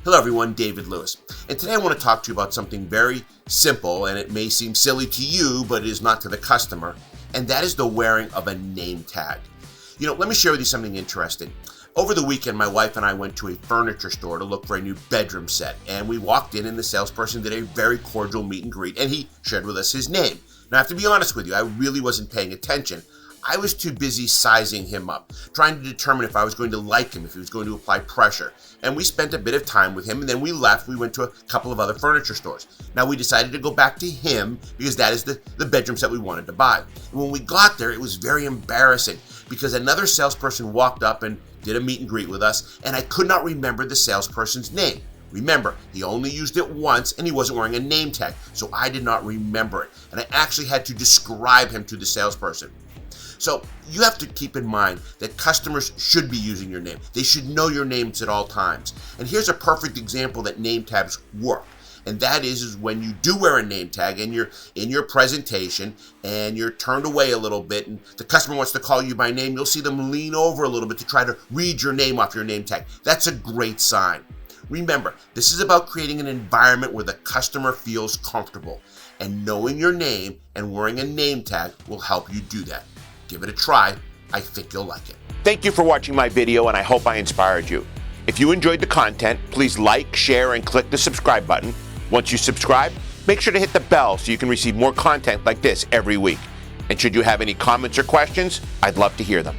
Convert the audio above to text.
Hello everyone, David Lewis. And today I want to talk to you about something very simple, and it may seem silly to you, but it is not to the customer, and that is the wearing of a name tag. Let me share with you something interesting. Over the weekend, my wife and I went to a furniture store to look for a new bedroom set, and we walked in and the salesperson did a very cordial meet and greet, and he shared with us his name. Now, I have to be honest with you, I really wasn't paying attention. I was too busy sizing him up, trying to determine if I was going to like him, if he was going to apply pressure. And we spent a bit of time with him, and then we left. We went to a couple of other furniture stores. Now, we decided to go back to him because that is the bedroom set we wanted to buy. And when we got there, it was very embarrassing because another salesperson walked up and did a meet and greet with us, and I could not remember the salesperson's name. Remember, he only used it once, and he wasn't wearing a name tag, so I did not remember it. And I actually had to describe him to the salesperson. So you have to keep in mind that customers should be using your name. They should know your names at all times. And here's a perfect example that name tags work. And that is when you do wear a name tag and you're in your presentation and you're turned away a little bit and the customer wants to call you by name, you'll see them lean over a little bit to try to read your name off your name tag. That's a great sign. Remember, this is about creating an environment where the customer feels comfortable. And knowing your name and wearing a name tag will help you do that. Give it a try. I think you'll like it. Thank you for watching my video, and I hope I inspired you. If you enjoyed the content, please like, share, and click the subscribe button. Once you subscribe, make sure to hit the bell so you can receive more content like this every week. And should you have any comments or questions, I'd love to hear them.